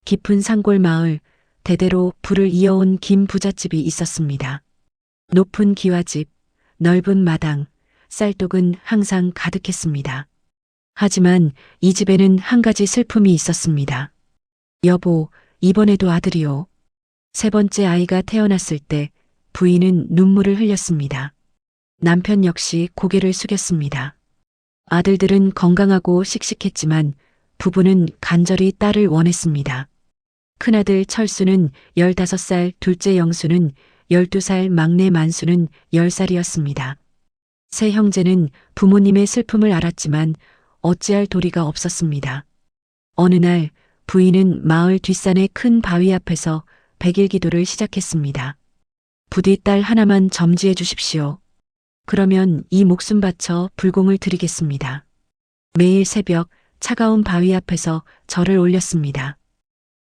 깊은 산골 마을, 대대로 불을 이어온 김 부잣집이 있었습니다. 높은 기와집, 넓은 마당, 쌀독은 항상 가득했습니다. 하지만 이 집에는 한 가지 슬픔이 있었습니다. 여보, 이번에도 아들이요. 세 번째 아이가 태어났을 때 부인은 눈물을 흘렸습니다. 남편 역시 고개를 숙였습니다. 아들들은 건강하고 씩씩했지만 부부는 간절히 딸을 원했습니다. 큰아들 철수는 15살, 둘째 영수는 12살, 막내 만수는 10살이었습니다. 세 형제는 부모님의 슬픔을 알았지만 어찌할 도리가 없었습니다. 어느 날 부인은 마을 뒷산의 큰 바위 앞에서 백일 기도를 시작했습니다. 부디 딸 하나만 점지해 주십시오. 그러면 이 목숨 바쳐 불공을 드리겠습니다. 매일 새벽 차가운 바위 앞에서 절을 올렸습니다.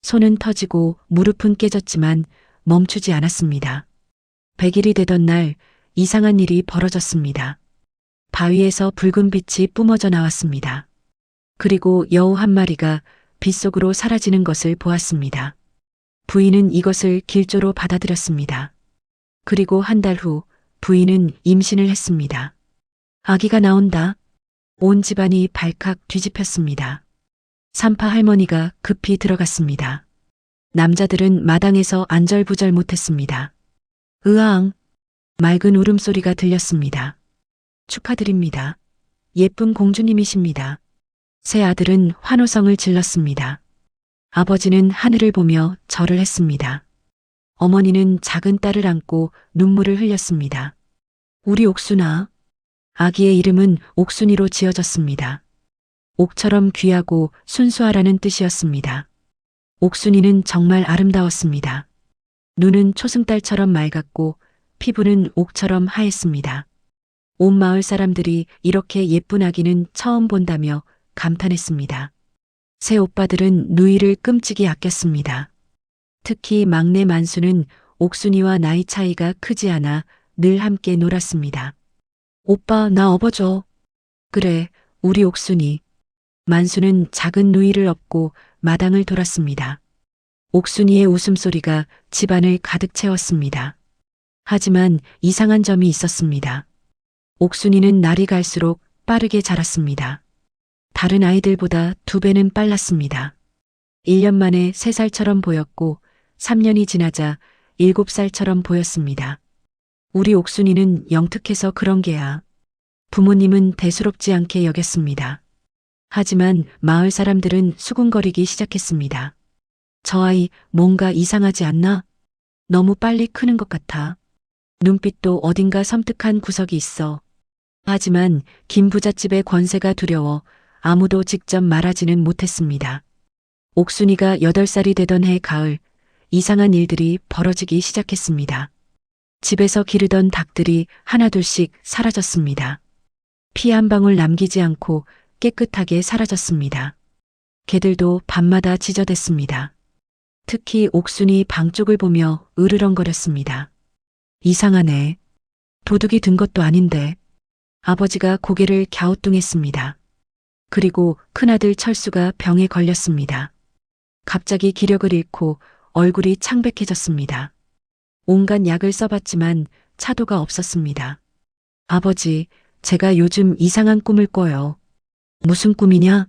손은 터지고 무릎은 깨졌지만 멈추지 않았습니다. 100일이 되던 날 이상한 일이 벌어졌습니다. 바위에서 붉은 빛이 뿜어져 나왔습니다. 그리고 여우 한 마리가 빛 속으로 사라지는 것을 보았습니다. 부인은 이것을 길조로 받아들였습니다. 그리고 한 달 후 부인은 임신을 했습니다. 아기가 나온다. 온 집안이 발칵 뒤집혔습니다. 산파 할머니가 급히 들어갔습니다. 남자들은 마당에서 안절부절 못했습니다. 으앙! 맑은 울음소리가 들렸습니다. 축하드립니다. 예쁜 공주님이십니다. 새 아들은 환호성을 질렀습니다. 아버지는 하늘을 보며 절을 했습니다. 어머니는 작은 딸을 안고 눈물을 흘렸습니다. 우리 옥순아. 아기의 이름은 옥순이로 지어졌습니다. 옥처럼 귀하고 순수하라는 뜻이었습니다. 옥순이는 정말 아름다웠습니다. 눈은 초승달처럼 맑았고 피부는 옥처럼 하였습니다. 온 마을 사람들이 이렇게 예쁜 아기는 처음 본다며 감탄했습니다. 새 오빠들은 누이를 끔찍이 아꼈습니다. 특히 막내 만수는 옥순이와 나이 차이가 크지 않아 늘 함께 놀았습니다. 오빠, 나 업어줘. 그래, 우리 옥순이. 만수는 작은 누이를 업고 마당을 돌았습니다. 옥순이의 웃음소리가 집안을 가득 채웠습니다. 하지만 이상한 점이 있었습니다. 옥순이는 날이 갈수록 빠르게 자랐습니다. 다른 아이들보다 2배는 빨랐습니다. 1년 만에 3살처럼 보였고 3년이 지나자 7살처럼 보였습니다. 우리 옥순이는 영특해서 그런 게야. 부모님은 대수롭지 않게 여겼습니다. 하지만 마을 사람들은 수군거리기 시작했습니다. 저 아이 뭔가 이상하지 않나? 너무 빨리 크는 것 같아. 눈빛도 어딘가 섬뜩한 구석이 있어. 하지만 김 부잣집의 권세가 두려워 아무도 직접 말하지는 못했습니다. 옥순이가 8살이 되던 해 가을, 이상한 일들이 벌어지기 시작했습니다. 집에서 기르던 닭들이 하나둘씩 사라졌습니다. 피 한 방울 남기지 않고 깨끗하게 사라졌습니다. 개들도 밤마다 지저댔습니다. 특히 옥순이 방 쪽을 보며 으르렁거렸습니다. 이상하네. 도둑이 든 것도 아닌데. 아버지가 고개를 갸우뚱했습니다. 그리고 큰아들 철수가 병에 걸렸습니다. 갑자기 기력을 잃고 얼굴이 창백해졌습니다. 온갖 약을 써봤지만 차도가 없었습니다. 아버지, 제가 요즘 이상한 꿈을 꿔요. 무슨 꿈이냐?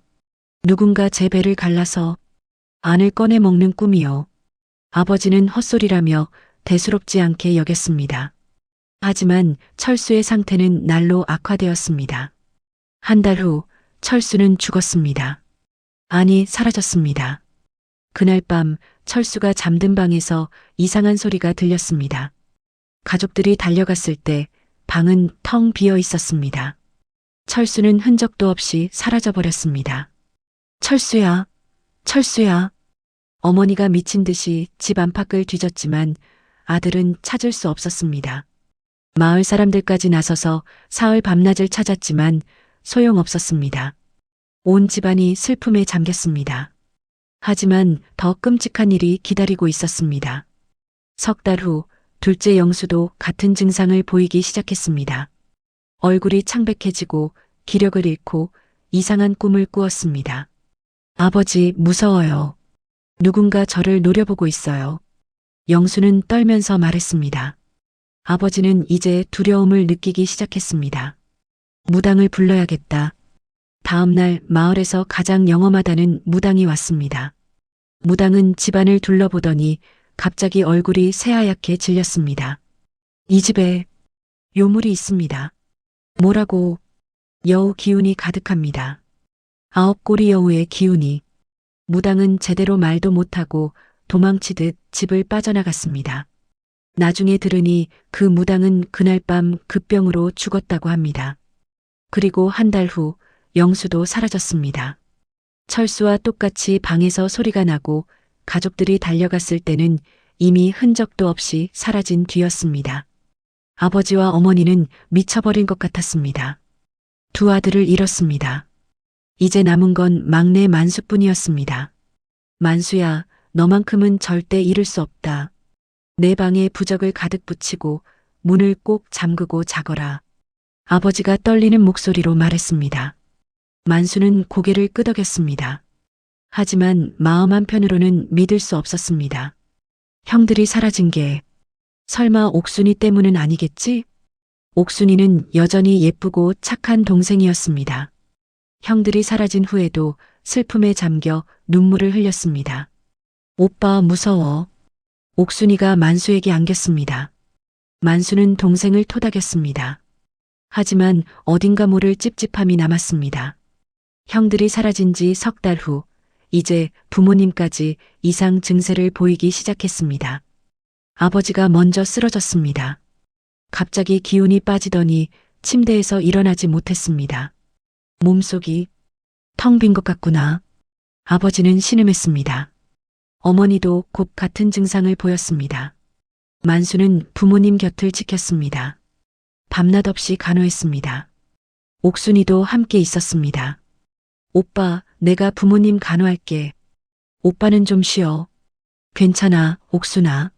누군가 제 배를 갈라서 안을 꺼내 먹는 꿈이요. 아버지는 헛소리라며 대수롭지 않게 여겼습니다. 하지만 철수의 상태는 날로 악화되었습니다. 한 달 후 철수는 죽었습니다. 아니, 사라졌습니다. 그날 밤 철수가 잠든 방에서 이상한 소리가 들렸습니다. 가족들이 달려갔을 때 방은 텅 비어 있었습니다. 철수는 흔적도 없이 사라져버렸습니다. 철수야, 철수야. 어머니가 미친 듯이 집 안팎을 뒤졌지만 아들은 찾을 수 없었습니다. 마을 사람들까지 나서서 사흘 밤낮을 찾았지만 소용없었습니다. 온 집안이 슬픔에 잠겼습니다. 하지만 더 끔찍한 일이 기다리고 있었습니다. 석 달 후 둘째 영수도 같은 증상을 보이기 시작했습니다. 얼굴이 창백해지고 기력을 잃고 이상한 꿈을 꾸었습니다. 아버지, 무서워요. 누군가 저를 노려보고 있어요. 영수는 떨면서 말했습니다. 아버지는 이제 두려움을 느끼기 시작했습니다. 무당을 불러야겠다. 다음 날 마을에서 가장 영험하다는 무당이 왔습니다. 무당은 집안을 둘러보더니 갑자기 얼굴이 새하얗게 질렸습니다. 이 집에 요물이 있습니다. 뭐라고? 여우 기운이 가득합니다. 9꼬리 여우의 기운이. 무당은 제대로 말도 못하고 도망치듯 집을 빠져나갔습니다. 나중에 들으니 그 무당은 그날 밤 급병으로 죽었다고 합니다. 그리고 한 달 후 영수도 사라졌습니다. 철수와 똑같이 방에서 소리가 나고 가족들이 달려갔을 때는 이미 흔적도 없이 사라진 뒤였습니다. 아버지와 어머니는 미쳐버린 것 같았습니다. 두 아들을 잃었습니다. 이제 남은 건 막내 만수뿐이었습니다. 만수야, 너만큼은 절대 잃을 수 없다. 내 방에 부적을 가득 붙이고 문을 꼭 잠그고 자거라. 아버지가 떨리는 목소리로 말했습니다. 만수는 고개를 끄덕였습니다. 하지만 마음 한편으로는 믿을 수 없었습니다. 형들이 사라진 게 설마 옥순이 때문은 아니겠지? 옥순이는 여전히 예쁘고 착한 동생이었습니다. 형들이 사라진 후에도 슬픔에 잠겨 눈물을 흘렸습니다. 오빠 무서워. 옥순이가 만수에게 안겼습니다. 만수는 동생을 토닥였습니다. 하지만 어딘가 모를 찝찝함이 남았습니다. 형들이 사라진 지 석 달 후, 이제 부모님까지 이상 증세를 보이기 시작했습니다. 아버지가 먼저 쓰러졌습니다. 갑자기 기운이 빠지더니 침대에서 일어나지 못했습니다. 몸속이 텅 빈 것 같구나. 아버지는 신음했습니다. 어머니도 곧 같은 증상을 보였습니다. 만수는 부모님 곁을 지켰습니다. 밤낮 없이 간호했습니다. 옥순이도 함께 있었습니다. 오빠, 내가 부모님 간호할게. 오빠는 좀 쉬어. 괜찮아, 옥순아.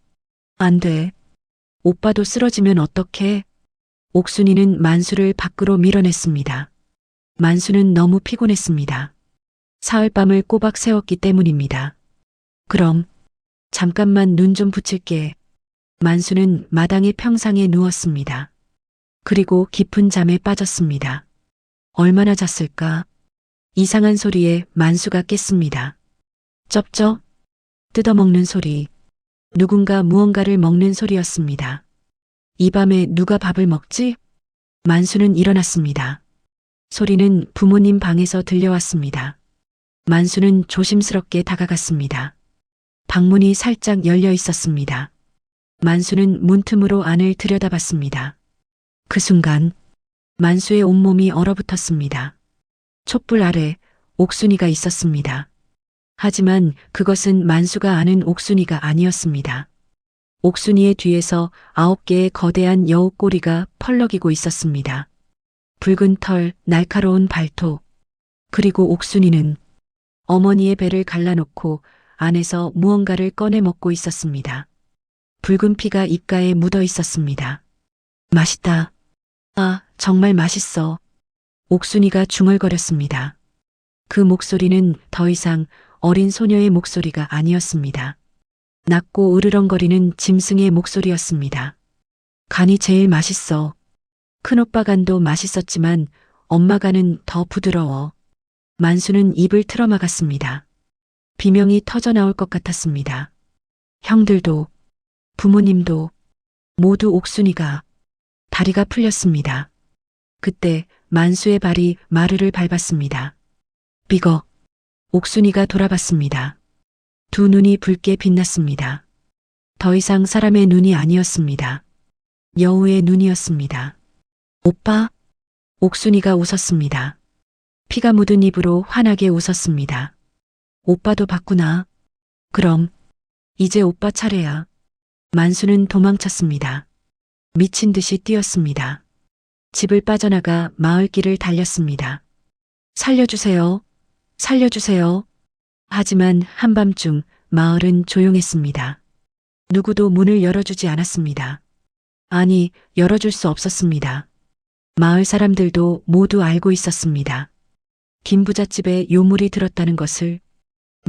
안 돼. 오빠도 쓰러지면 어떡해? 옥순이는 만수를 밖으로 밀어냈습니다. 만수는 너무 피곤했습니다. 사흘밤을 꼬박 새웠기 때문입니다. 그럼 잠깐만 눈 좀 붙일게. 만수는 마당의 평상에 누웠습니다. 그리고 깊은 잠에 빠졌습니다. 얼마나 잤을까? 이상한 소리에 만수가 깼습니다. 쩝쩝 뜯어먹는 소리. 누군가 무언가를 먹는 소리였습니다. 이 밤에 누가 밥을 먹지? 만수는 일어났습니다. 소리는 부모님 방에서 들려왔습니다. 만수는 조심스럽게 다가갔습니다. 방문이 살짝 열려 있었습니다. 만수는 문틈으로 안을 들여다봤습니다. 그 순간 만수의 온몸이 얼어붙었습니다. 촛불 아래 옥순이가 있었습니다. 하지만 그것은 만수가 아는 옥순이가 아니었습니다. 옥순이의 뒤에서 9개의 거대한 여우 꼬리가 펄럭이고 있었습니다. 붉은 털, 날카로운 발톱. 그리고 옥순이는 어머니의 배를 갈라놓고 안에서 무언가를 꺼내 먹고 있었습니다. 붉은 피가 입가에 묻어 있었습니다. 맛있다. 아, 정말 맛있어. 옥순이가 중얼거렸습니다. 그 목소리는 더 이상 어린 소녀의 목소리가 아니었습니다. 낮고 으르렁거리는 짐승의 목소리였습니다. 간이 제일 맛있어. 큰오빠 간도 맛있었지만 엄마 간은 더 부드러워. 만수는 입을 틀어막았습니다. 비명이 터져나올 것 같았습니다. 형들도 부모님도 모두 옥순이가 다리가 풀렸습니다. 그때 만수의 발이 마루를 밟았습니다. 삐걱. 옥순이가 돌아봤습니다. 두 눈이 붉게 빛났습니다. 더 이상 사람의 눈이 아니었습니다. 여우의 눈이었습니다. 오빠? 옥순이가 웃었습니다. 피가 묻은 입으로 환하게 웃었습니다. 오빠도 봤구나. 그럼 이제 오빠 차례야. 만수는 도망쳤습니다. 미친 듯이 뛰었습니다. 집을 빠져나가 마을길을 달렸습니다. 살려주세요. 살려주세요. 하지만 한밤중 마을은 조용했습니다. 누구도 문을 열어주지 않았습니다. 아니, 열어줄 수 없었습니다. 마을 사람들도 모두 알고 있었습니다. 김 부잣집에 요물이 들었다는 것을.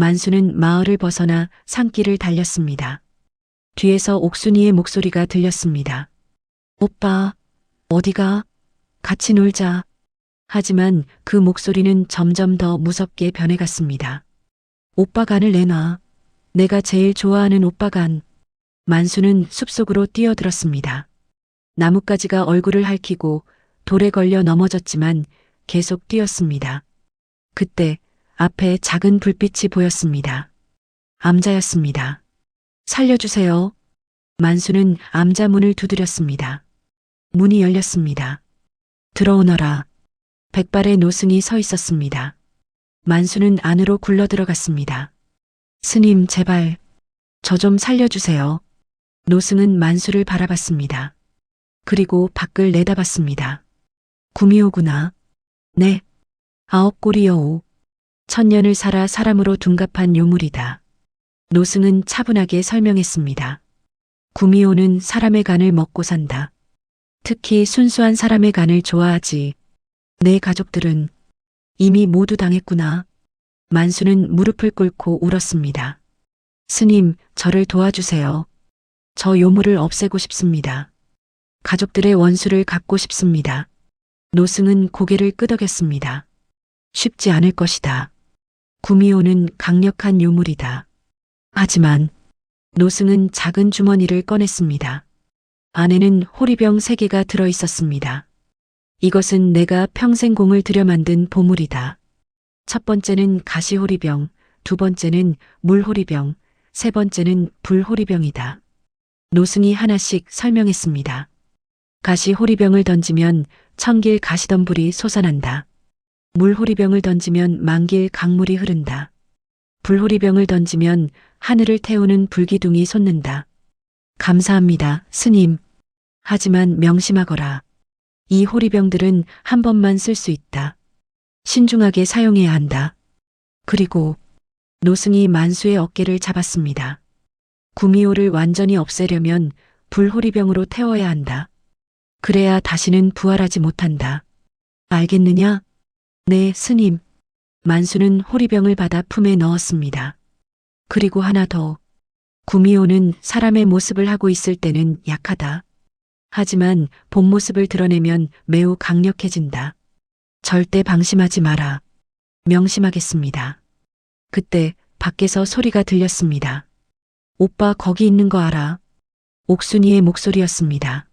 만수는 마을을 벗어나 산길을 달렸습니다. 뒤에서 옥순이의 목소리가 들렸습니다. 오빠, 어디가? 같이 놀자. 하지만 그 목소리는 점점 더 무섭게 변해갔습니다. 오빠 간을 내놔. 내가 제일 좋아하는 오빠 간. 만수는 숲속으로 뛰어들었습니다. 나뭇가지가 얼굴을 핥히고 돌에 걸려 넘어졌지만 계속 뛰었습니다. 그때 앞에 작은 불빛이 보였습니다. 암자였습니다. 살려주세요. 만수는 암자 문을 두드렸습니다. 문이 열렸습니다. 들어오너라. 백발의 노승이 서 있었습니다. 만수는 안으로 굴러 들어갔습니다. 스님, 제발, 저 좀 살려주세요. 노승은 만수를 바라봤습니다. 그리고 밖을 내다봤습니다. 구미호구나. 네. 아홉꼬리 여우. 천년을 살아 사람으로 둔갑한 요물이다. 노승은 차분하게 설명했습니다. 구미호는 사람의 간을 먹고 산다. 특히 순수한 사람의 간을 좋아하지. 내 가족들은 이미 모두 당했구나. 만수는 무릎을 꿇고 울었습니다. 스님, 저를 도와주세요. 저 요물을 없애고 싶습니다. 가족들의 원수를 갚고 싶습니다. 노승은 고개를 끄덕였습니다. 쉽지 않을 것이다. 구미호는 강력한 요물이다. 하지만 노승은 작은 주머니를 꺼냈습니다. 안에는 호리병 3개가 들어 있었습니다. 이것은 내가 평생 공을 들여 만든 보물이다. 첫 번째는 가시호리병, 두 번째는 물호리병, 세 번째는 불호리병이다. 노승이 하나씩 설명했습니다. 가시호리병을 던지면 천길 가시덤불이 솟아난다. 물호리병을 던지면 만길 강물이 흐른다. 불호리병을 던지면 하늘을 태우는 불기둥이 솟는다. 감사합니다, 스님. 하지만 명심하거라. 이 호리병들은 한 번만 쓸 수 있다. 신중하게 사용해야 한다. 그리고 노승이 만수의 어깨를 잡았습니다. 구미호를 완전히 없애려면 불호리병으로 태워야 한다. 그래야 다시는 부활하지 못한다. 알겠느냐? 네, 스님. 만수는 호리병을 받아 품에 넣었습니다. 그리고 하나 더. 구미호는 사람의 모습을 하고 있을 때는 약하다. 하지만 본 모습을 드러내면 매우 강력해진다. 절대 방심하지 마라. 명심하겠습니다. 그때 밖에서 소리가 들렸습니다. 오빠 거기 있는 거 알아? 옥순이의 목소리였습니다.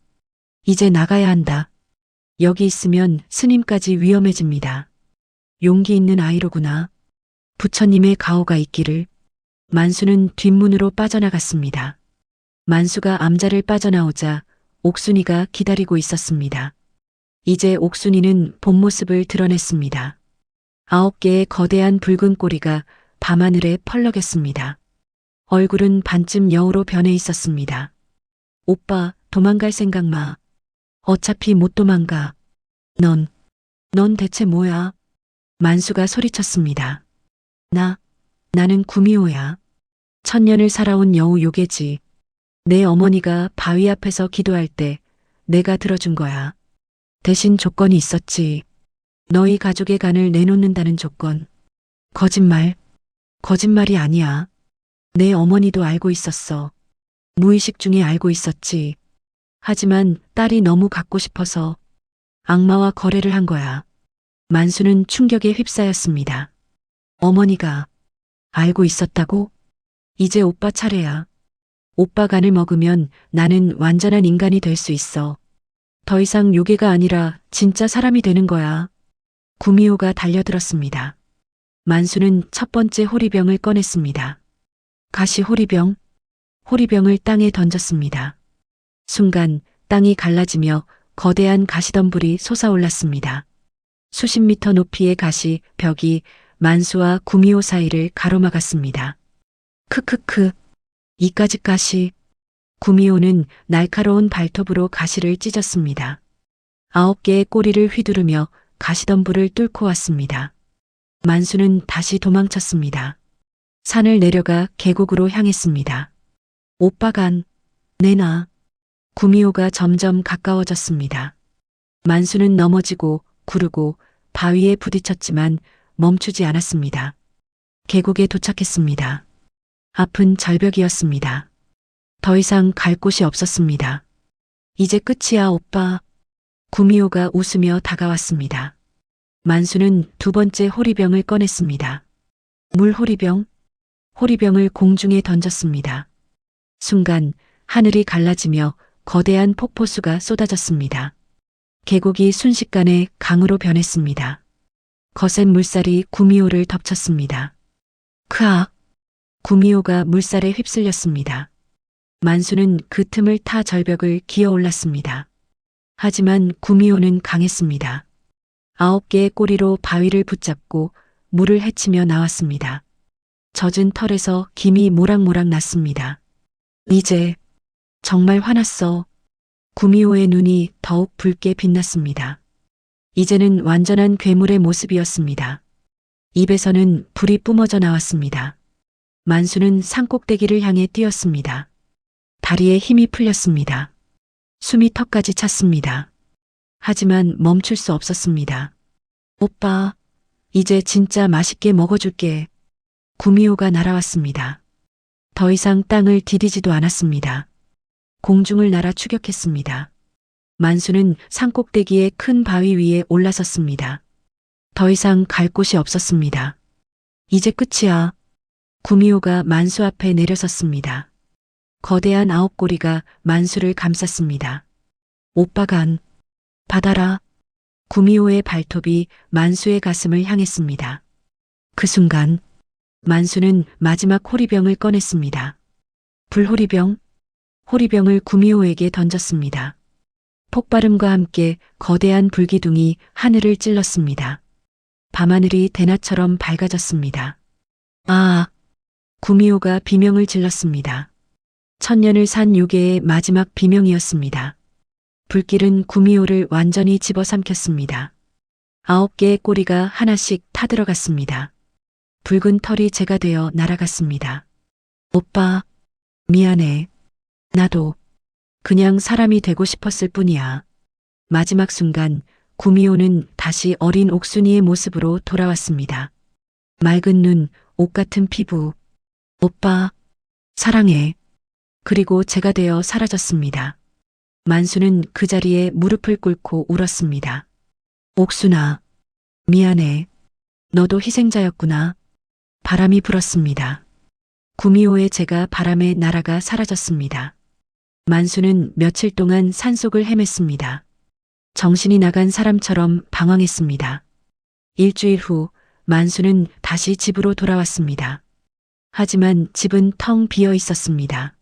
이제 나가야 한다. 여기 있으면 스님까지 위험해집니다. 용기 있는 아이로구나. 부처님의 가호가 있기를. 만수는 뒷문으로 빠져나갔습니다. 만수가 암자를 빠져나오자 옥순이가 기다리고 있었습니다. 이제 옥순이는 본 모습을 드러냈습니다. 9개의 거대한 붉은 꼬리가 밤하늘에 펄럭였습니다. 얼굴은 반쯤 여우로 변해 있었습니다. 오빠, 도망갈 생각 마. 어차피 못 도망가. 넌 대체 뭐야? 만수가 소리쳤습니다. 나는 구미호야. 천년을 살아온 여우 요괴지. 내 어머니가 바위 앞에서 기도할 때 내가 들어준 거야. 대신 조건이 있었지. 너희 가족의 간을 내놓는다는 조건. 거짓말이 아니야. 내 어머니도 알고 있었어. 무의식 중에 알고 있었지. 하지만 딸이 너무 갖고 싶어서 악마와 거래를 한 거야. 만수는 충격에 휩싸였습니다. 어머니가 알고 있었다고? 이제 오빠 차례야. 오빠 간을 먹으면 나는 완전한 인간이 될 수 있어. 더 이상 요괴가 아니라 진짜 사람이 되는 거야. 구미호가 달려들었습니다. 만수는 첫 번째 호리병을 꺼냈습니다. 가시 호리병. 호리병을 땅에 던졌습니다. 순간 땅이 갈라지며 거대한 가시덤불이 솟아올랐습니다. 수십 미터 높이의 가시 벽이 만수와 구미호 사이를 가로막았습니다. 크크크. 이까지 가시. 구미호는 날카로운 발톱으로 가시를 찢었습니다. 9개의 꼬리를 휘두르며 가시덤불을 뚫고 왔습니다. 만수는 다시 도망쳤습니다. 산을 내려가 계곡으로 향했습니다. 오빠 간, 내놔. 구미호가 점점 가까워졌습니다. 만수는 넘어지고 구르고 바위에 부딪혔지만 멈추지 않았습니다. 계곡에 도착했습니다. 앞은 절벽이었습니다. 더 이상 갈 곳이 없었습니다. 이제 끝이야, 오빠. 구미호가 웃으며 다가왔습니다. 만수는 두 번째 호리병을 꺼냈습니다. 물 호리병? 호리병을 공중에 던졌습니다. 순간 하늘이 갈라지며 거대한 폭포수가 쏟아졌습니다. 계곡이 순식간에 강으로 변했습니다. 거센 물살이 구미호를 덮쳤습니다. 크악! 구미호가 물살에 휩쓸렸습니다. 만수는 그 틈을 타 절벽을 기어 올랐습니다. 하지만 구미호는 강했습니다. 9개의 꼬리로 바위를 붙잡고 물을 헤치며 나왔습니다. 젖은 털에서 김이 모락모락 났습니다. 이제 정말 화났어. 구미호의 눈이 더욱 붉게 빛났습니다. 이제는 완전한 괴물의 모습이었습니다. 입에서는 불이 뿜어져 나왔습니다. 만수는 산꼭대기를 향해 뛰었습니다. 다리에 힘이 풀렸습니다. 숨이 턱까지 찼습니다. 하지만 멈출 수 없었습니다. 오빠, 이제 진짜 맛있게 먹어줄게. 구미호가 날아왔습니다. 더 이상 땅을 디디지도 않았습니다. 공중을 날아 추격했습니다. 만수는 산꼭대기의 큰 바위 위에 올라섰습니다. 더 이상 갈 곳이 없었습니다. 이제 끝이야. 구미호가 만수 앞에 내려섰습니다. 거대한 9꼬리가 만수를 감쌌습니다. 오빠가 받아라. 구미호의 발톱이 만수의 가슴을 향했습니다. 그 순간 만수는 마지막 호리병을 꺼냈습니다. 불호리병? 호리병을 구미호에게 던졌습니다. 폭발음과 함께 거대한 불기둥이 하늘을 찔렀습니다. 밤하늘이 대낮처럼 밝아졌습니다. 아! 구미호가 비명을 질렀습니다. 천년을 산 요괴의 마지막 비명이었습니다. 불길은 구미호를 완전히 집어삼켰습니다. 9개의 꼬리가 하나씩 타들어갔습니다. 붉은 털이 재가 되어 날아갔습니다. 오빠, 미안해. 나도 그냥 사람이 되고 싶었을 뿐이야. 마지막 순간 구미호는 다시 어린 옥순이의 모습으로 돌아왔습니다. 맑은 눈, 옷 같은 피부. 오빠, 사랑해. 그리고 재가 되어 사라졌습니다. 만수는 그 자리에 무릎을 꿇고 울었습니다. 옥순아, 미안해. 너도 희생자였구나. 바람이 불었습니다. 구미호의 재가 바람에 날아가 사라졌습니다. 만수는 며칠 동안 산속을 헤맸습니다. 정신이 나간 사람처럼 방황했습니다. 일주일 후 만수는 다시 집으로 돌아왔습니다. 하지만 집은 텅 비어 있었습니다.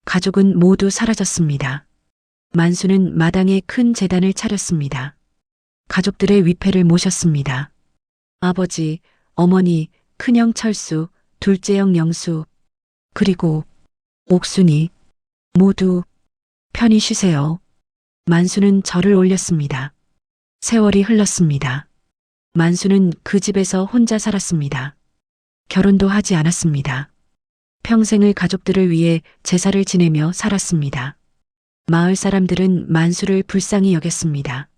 가족은 모두 사라졌습니다. 만수는 마당에 큰 제단을 차렸습니다. 가족들의 위패를 모셨습니다. 아버지, 어머니, 큰형 철수, 둘째형 영수, 그리고 옥순이 모두 편히 쉬세요. 만수는 절을 올렸습니다. 세월이 흘렀습니다. 만수는 그 집에서 혼자 살았습니다. 결혼도 하지 않았습니다. 평생을 가족들을 위해 제사를 지내며 살았습니다. 마을 사람들은 만수를 불쌍히 여겼습니다.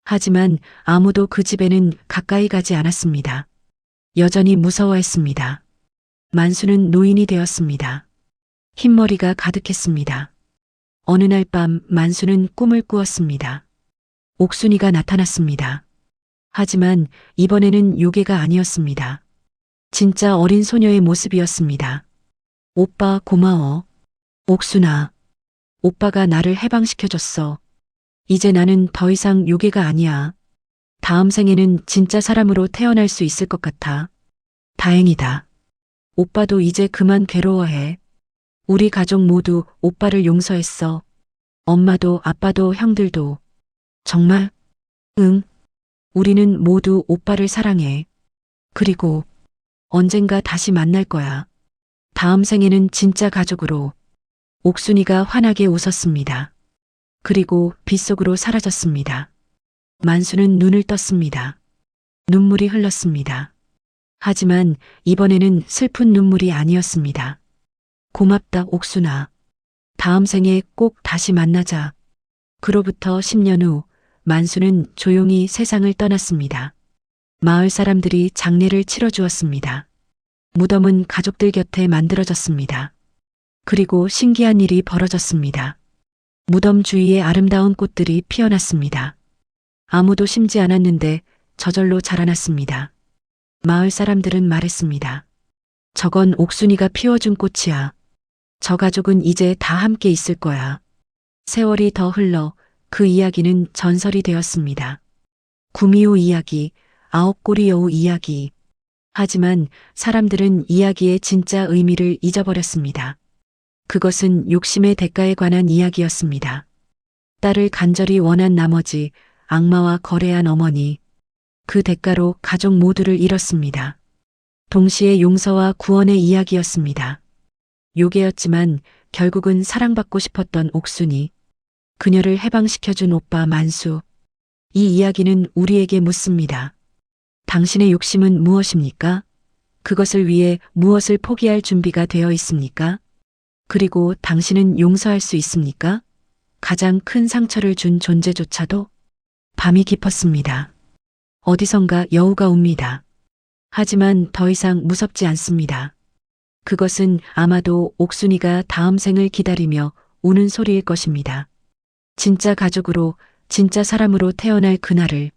하지만 아무도 그 집에는 가까이 가지 않았습니다. 여전히 무서워했습니다. 만수는 노인이 되었습니다. 흰머리가 가득했습니다. 어느 날 밤 만수는 꿈을 꾸었습니다. 옥순이가 나타났습니다. 하지만 이번에는 요괴가 아니었습니다. 진짜 어린 소녀의 모습이었습니다. 오빠 고마워. 옥순아, 오빠가 나를 해방시켜줬어. 이제 나는 더 이상 요괴가 아니야. 다음 생에는 진짜 사람으로 태어날 수 있을 것 같아. 다행이다. 오빠도 이제 그만 괴로워해. 우리 가족 모두 오빠를 용서했어. 엄마도 아빠도 형들도. 정말? 응. 우리는 모두 오빠를 사랑해. 그리고 언젠가 다시 만날 거야. 다음 생에는 진짜 가족으로. 옥순이가 환하게 웃었습니다. 그리고 빗속으로 사라졌습니다. 만수는 눈을 떴습니다. 눈물이 흘렀습니다. 하지만 이번에는 슬픈 눈물이 아니었습니다. 고맙다, 옥순아. 다음 생에 꼭 다시 만나자. 그로부터 10년 후 만수는 조용히 세상을 떠났습니다. 마을 사람들이 장례를 치러주었습니다. 무덤은 가족들 곁에 만들어졌습니다. 그리고 신기한 일이 벌어졌습니다. 무덤 주위에 아름다운 꽃들이 피어났습니다. 아무도 심지 않았는데 저절로 자라났습니다. 마을 사람들은 말했습니다. 저건 옥순이가 피워준 꽃이야. 저 가족은 이제 다 함께 있을 거야. 세월이 더 흘러 그 이야기는 전설이 되었습니다. 구미호 이야기, 아홉꼬리 여우 이야기. 하지만 사람들은 이야기의 진짜 의미를 잊어버렸습니다. 그것은 욕심의 대가에 관한 이야기였습니다. 딸을 간절히 원한 나머지 악마와 거래한 어머니. 그 대가로 가족 모두를 잃었습니다. 동시에 용서와 구원의 이야기였습니다. 요괴였지만 결국은 사랑받고 싶었던 옥순이, 그녀를 해방시켜준 오빠 만수. 이 이야기는 우리에게 묻습니다. 당신의 욕심은 무엇입니까? 그것을 위해 무엇을 포기할 준비가 되어 있습니까? 그리고 당신은 용서할 수 있습니까? 가장 큰 상처를 준 존재조차도. 밤이 깊었습니다. 어디선가 여우가 웁니다. 하지만 더 이상 무섭지 않습니다. 그것은 아마도 옥순이가 다음 생을 기다리며 우는 소리일 것입니다. 진짜 가족으로, 진짜 사람으로 태어날 그날을.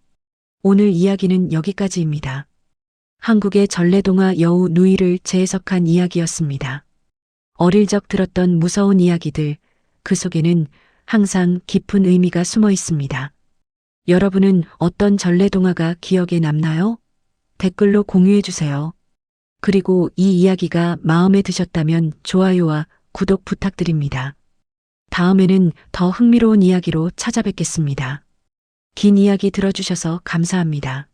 오늘 이야기는 여기까지입니다. 한국의 전래동화 여우 누이를 재해석한 이야기였습니다. 어릴 적 들었던 무서운 이야기들, 그 속에는 항상 깊은 의미가 숨어 있습니다. 여러분은 어떤 전래동화가 기억에 남나요? 댓글로 공유해 주세요. 그리고 이 이야기가 마음에 드셨다면 좋아요와 구독 부탁드립니다. 다음에는 더 흥미로운 이야기로 찾아뵙겠습니다. 긴 이야기 들어주셔서 감사합니다.